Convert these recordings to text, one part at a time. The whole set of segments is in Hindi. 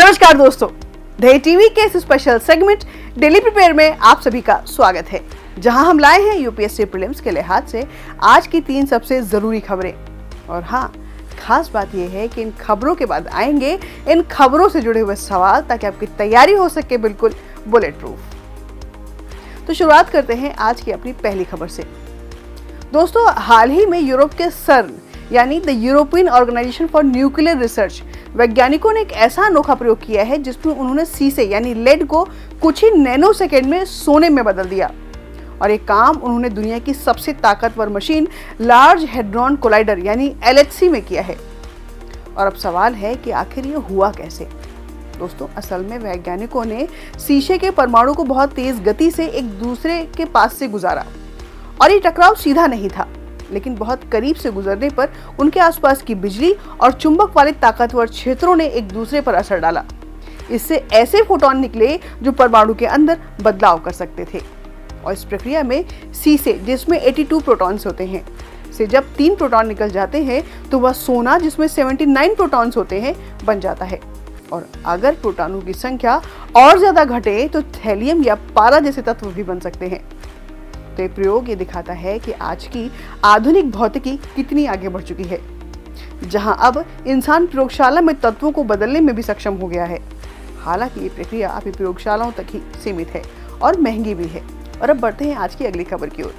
नमस्कार दोस्तों, ढे टीवी के इस स्पेशल सेगमेंट डेली प्रिपेयर में आप सभी का स्वागत है, जहां हम लाए हैं यूपीएससी प्रीलिम्स के लिहाज से आज की 3 सबसे जरूरी खबरें। और हाँ, खास बात यह है कि इन खबरों के बाद आएंगे इन खबरों से जुड़े हुए सवाल, ताकि आपकी तैयारी हो सके बिल्कुल बुलेट प्रूफ। तो शुरुआत करते हैं आज की अपनी पहली खबर से। दोस्तों, हाल ही में यूरोप के सर्न यानी the European Organization for Nuclear Research वैज्ञानिकों ने एक ऐसा अनोखा प्रयोग किया है जिसमें उन्होंने शीशे यानी लेड को कुछ ही नैनो सेकेंड में सोने में बदल दिया। और ये काम उन्होंने दुनिया की सबसे ताकतवर मशीन लार्ज हेड्रॉन कोलाइडर यानी LHC में किया है। और अब सवाल है कि आखिर ये हुआ कैसे। दोस्तों, असल में वैज्ञानिकों ने शीशे के परमाणु को बहुत तेज गति से एक दूसरे के पास से गुजारा और ये टकराव सीधा नहीं था, लेकिन बहुत करीब से गुजरने पर उनके आसपास की बिजली और चुंबक वाले ताकतवर क्षेत्रों ने एक दूसरे पर असर डाला। इससे ऐसे फोटॉन निकले जो परमाणु के अंदर बदलाव कर सकते थे। और इस प्रक्रिया में शीशे, जिसमें 82 प्रोटॉन्स होते हैं, से जब 3 प्रोटॉन निकल जाते हैं तो वह सोना, जिसमें 79 प्रोटॉन्स होते हैं, बन जाता है। और अगर प्रोटॉनों की संख्या और ज्यादा घटे तो थैलियम या पारा जैसे तत्व भी बन सकते हैं। तो ये प्रयोग ये दिखाता है कि आज की आधुनिक भौतिकी कितनी आगे बढ़ चुकी है, जहां अब इंसान प्रयोगशाला में तत्वों को बदलने में भी सक्षम हो गया है। हालांकि ये प्रक्रिया अभी प्रयोगशालाओं तक ही सीमित है और महंगी भी है। और अब बढ़ते हैं आज की अगली खबर की ओर।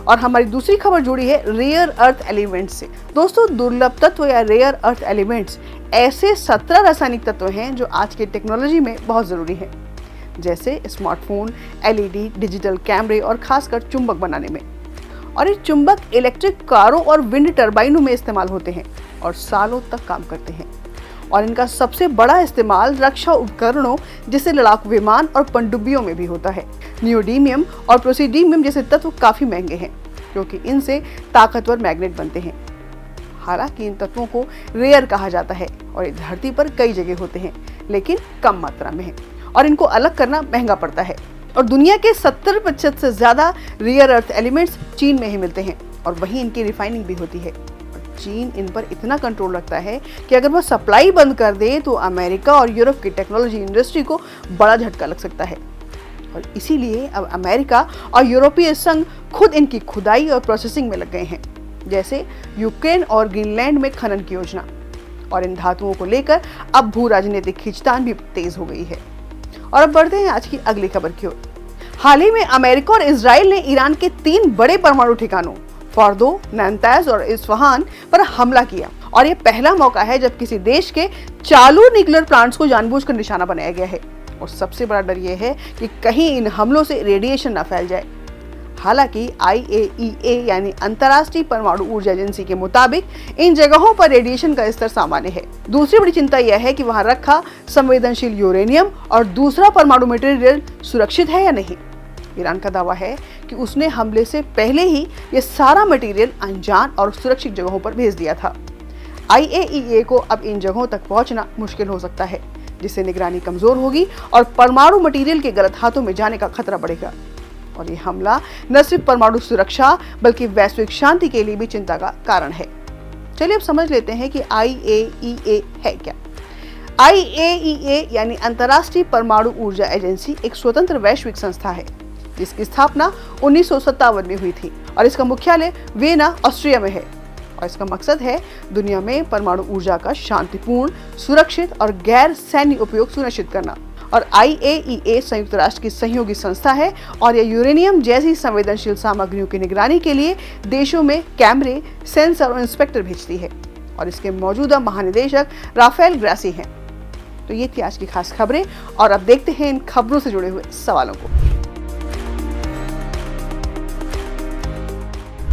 और हमारी दूसरी खबर जुड़ी है रेयर अर्थ एलिमेंट्स से। दोस्तों, दुर्लभ तत्व या रेयर अर्थ एलिमेंट्स ऐसे 17 रासायनिक तत्व हैं जो आज की टेक्नोलॉजी में बहुत जरूरी है, जैसे स्मार्टफोन, LED, डिजिटल कैमरे और खासकर चुंबक बनाने में। और ये चुंबक इलेक्ट्रिक कारों और विंड टर्बाइनों में इस्तेमाल होते हैं और सालों तक काम करते हैं। और इनका सबसे बड़ा इस्तेमाल रक्षा उपकरणों जैसे लड़ाकू विमान और पनडुब्बियों में भी होता है। नियोडीमियम और प्रोसीडीमियम जैसे तत्व काफी महंगे हैं, क्योंकि इनसे ताकतवर मैग्नेट बनते हैं। हालांकि इन तत्वों को रेयर कहा जाता है और ये धरती पर कई जगह होते हैं, लेकिन कम मात्रा में है और इनको अलग करना महंगा पड़ता है। और दुनिया के 70% से ज्यादा रेयर अर्थ एलिमेंट्स चीन में ही मिलते हैं और वहीं इनकी रिफाइनिंग भी होती है। और चीन इन पर इतना कंट्रोल रखता है कि अगर वह सप्लाई बंद कर दे तो अमेरिका और यूरोप की टेक्नोलॉजी इंडस्ट्री को बड़ा झटका लग सकता है। और इसीलिए अब अमेरिका और यूरोपीय संघ खुद इनकी खुदाई और प्रोसेसिंग में लग गए हैं, जैसे यूक्रेन और ग्रीनलैंड में खनन की योजना। और इन धातुओं को लेकर अब भू राजनीतिक खींचतान भी तेज हो गई है। और अब बढ़ते हैं आज की अगली खबर की ओर। हाल ही में अमेरिका और इजराइल ने ईरान के 3 बड़े परमाणु ठिकानों फॉर्दो, नातांज और इस्फहान पर हमला किया। और यह पहला मौका है जब किसी देश के चालू न्यूक्लियर प्लांट्स को जानबूझकर निशाना बनाया गया है। और सबसे बड़ा डर यह है कि कहीं इन हमलों से रेडिएशन न फैल जाए। हालांकि IAEA यानी अंतर्राष्ट्रीय परमाणु ऊर्जा एजेंसी के मुताबिक इन जगहों पर रेडिएशन का स्तर सामान्य है। दूसरी बड़ी चिंता यह है कि वहां रखा संवेदनशील यूरेनियम और दूसरा परमाणु मटेरियल सुरक्षित है या नहीं। ईरान का दावा है कि उसने हमले से पहले ही यह सारा मटेरियल अनजान और सुरक्षित जगहों पर भेज दिया था। IAEA को अब इन जगहों तक पहुंचना मुश्किल हो सकता है, जिससे निगरानी कमजोर होगी और परमाणु मटेरियल के गलत हाथों में जाने का खतरा बढ़ेगा। और ये हमला न सिर्फ परमाणु सुरक्षा बल्कि वैश्विक शांति के लिए भी चिंता का कारण है। चलिए अब समझ लेते हैं कि IAEA है क्या। IAEA यानी अंतर्राष्ट्रीय परमाणु ऊर्जा एजेंसी एक स्वतंत्र वैश्विक संस्था है, जिसकी स्थापना 1957 में हुई थी और इसका मुख्यालय वियना, ऑस्ट्रिया में है। और इसका मकसद है दुनिया में परमाणु ऊर्जा का शांतिपूर्ण, सुरक्षित और गैर सैन्य उपयोग सुनिश्चित करना। और IAEA संयुक्त राष्ट्र की सहयोगी संस्था है और यह यूरेनियम जैसी संवेदनशील सामग्रियों की निगरानी के लिए देशों में कैमरे, सेंसर और इंस्पेक्टर भेजती है। और इसके मौजूदा महानिदेशक राफेल ग्रासी हैं। तो ये थी आज की खास खबरें और अब देखते हैं इन खबरों से जुड़े हुए सवालों को।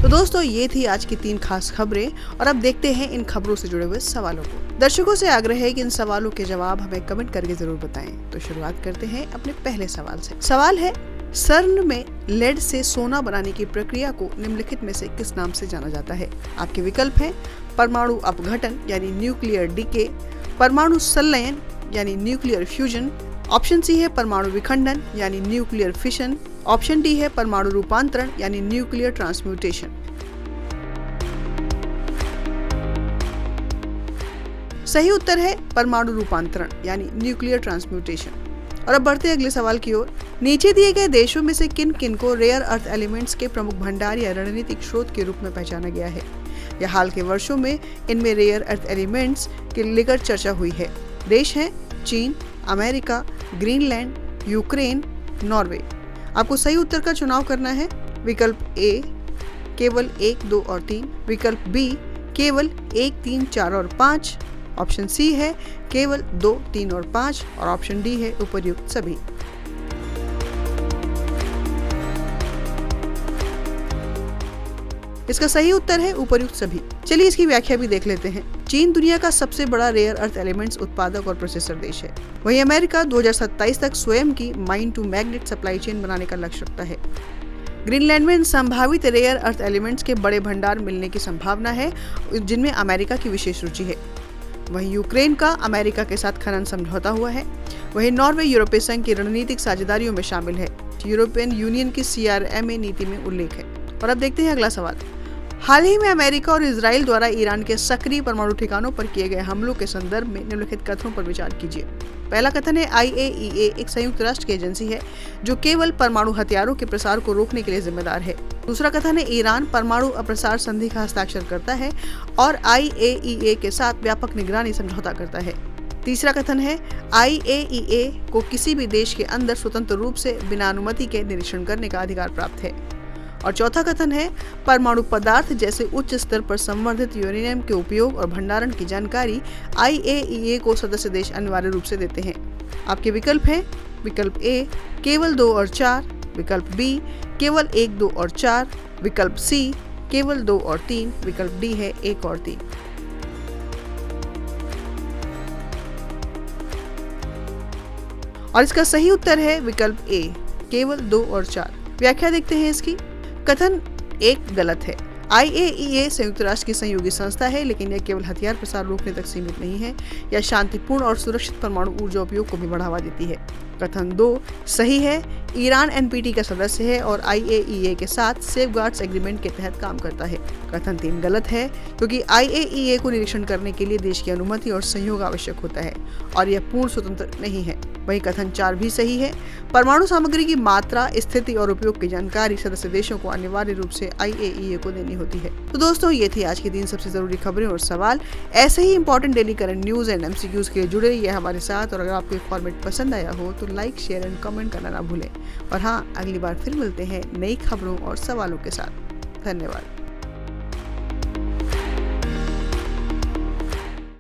तो दोस्तों, ये थी आज की 3 खास खबरें और अब देखते हैं इन खबरों से जुड़े हुए सवालों को। दर्शकों से आग्रह है कि इन सवालों के जवाब हमें कमेंट करके जरूर बताएं। तो शुरुआत करते हैं अपने पहले सवाल से। सवाल है, सर्न में लेड से सोना बनाने की प्रक्रिया को निम्नलिखित में से किस नाम से जाना जाता है? आपके विकल्प हैं परमाणु अपघटन यानी न्यूक्लियर डीके, परमाणु संलयन यानी न्यूक्लियर फ्यूजन, ऑप्शन सी है परमाणु विखंडन यानी न्यूक्लियर फिशन, ऑप्शन डी है परमाणु रूपांतरण यानी न्यूक्लियर ट्रांसम्यूटेशन। सही उत्तर है परमाणु रूपांतरण यानी न्यूक्लियर ट्रांसम्यूटेशन। और अब बढ़ते हैं अगले सवाल की ओर। नीचे दिए गए देशों में से किन किन को रेयर अर्थ एलिमेंट्स के प्रमुख भंडार या रणनीतिक स्रोत के रूप में पहचाना गया है? या हाल के वर्षों में इनमें रेयर अर्थ एलिमेंट्स के लेकर चर्चा हुई है। देश हैं चीन, अमेरिका, ग्रीनलैंड, यूक्रेन, नॉर्वे। आपको सही उत्तर का चुनाव करना है। विकल्प ए केवल 1, 2 और 3, विकल्प बी केवल 1, 3, 4 और 5, ऑप्शन सी है केवल 2, 3 और 5 और ऑप्शन डी है उपर्युक्त सभी। इसका सही उत्तर है उपर्युक्त सभी। चलिए इसकी व्याख्या भी देख लेते हैं। चीन दुनिया का सबसे बड़ा रेयर अर्थ एलिमेंट्स उत्पादक और प्रोसेसर देश है। वहीं अमेरिका 2027 तक स्वयं की mine to magnet supply chain बनाने का लक्ष्य रखता है। ग्रीनलैंड में संभावित रेयर अर्थ एलिमेंट्स के बड़े भंडार मिलने की संभावना है, जिनमें अमेरिका की विशेष रुचि है। वहीं यूक्रेन का अमेरिका के साथ खनन समझौता हुआ है। वहीं नॉर्वे यूरोपीय संघ की रणनीतिक साझेदारियों में शामिल है। यूरोपियन यूनियन की CRMA नीति में उल्लेख है। और अब देखते हैं अगला सवाल। हाल ही में अमेरिका और इजराइल द्वारा ईरान के सक्रिय परमाणु ठिकानों पर किए गए हमलों के संदर्भ में निम्नलिखित कथनों पर विचार कीजिए। पहला कथन है IAEA एक संयुक्त राष्ट्र की एजेंसी है जो केवल परमाणु हथियारों के प्रसार को रोकने के लिए जिम्मेदार है। दूसरा कथन है ईरान परमाणु अप्रसार संधि का हस्ताक्षर करता है और IAEA के साथ व्यापक निगरानी समझौता करता है। तीसरा कथन है IAEA को किसी भी देश के अंदर स्वतंत्र रूप से बिना अनुमति के निरीक्षण करने का अधिकार प्राप्त है। और चौथा कथन है परमाणु पदार्थ जैसे उच्च स्तर पर संवर्धित यूरेनियम के उपयोग और भंडारण की जानकारी IAEA को सदस्य देश अनिवार्य रूप से देते हैं। आपके विकल्प हैं विकल्प ए केवल 2 और 4, विकल्प बी केवल 1, 2 और 4, विकल्प सी केवल 2 और 3, विकल्प डी है 1 और 3। और इसका सही उत्तर है विकल्प ए केवल 2 और 4। व्याख्या देखते हैं इसकी। कथन 1 गलत है। IAEA संयुक्त राष्ट्र की सहयोगी संस्था है, लेकिन यह केवल हथियार प्रसार रोकने तक सीमित नहीं है। यह शांतिपूर्ण और सुरक्षित परमाणु ऊर्जा उपयोग को भी बढ़ावा देती है। कथन 2 सही है। ईरान NPT का सदस्य है और IAEA के साथ सेफगार्ड्स एग्रीमेंट के तहत काम करता है। कथन 3 गलत है, क्योंकि IAEA को निरीक्षण करने के लिए देश की अनुमति और सहयोग आवश्यक होता है और यह पूर्ण स्वतंत्र नहीं है। वहीं कथन 4 भी सही है। परमाणु सामग्री की मात्रा, स्थिति और उपयोग की जानकारी सदस्य देशों को अनिवार्य रूप से IAEA को देनी होती है। तो दोस्तों, ये थी आज की 3 सबसे जरूरी खबरें और सवाल। ऐसे ही important daily current news and MCQs के लिए जुड़े रहिए हमारे साथ। और अगर आपको फॉर्मेट पसंद आया हो तो लाइक, शेयर एंड कमेंट करना ना भूलें। और हाँ, अगली बार फिर मिलते हैं नई खबरों और सवालों के साथ। धन्यवाद।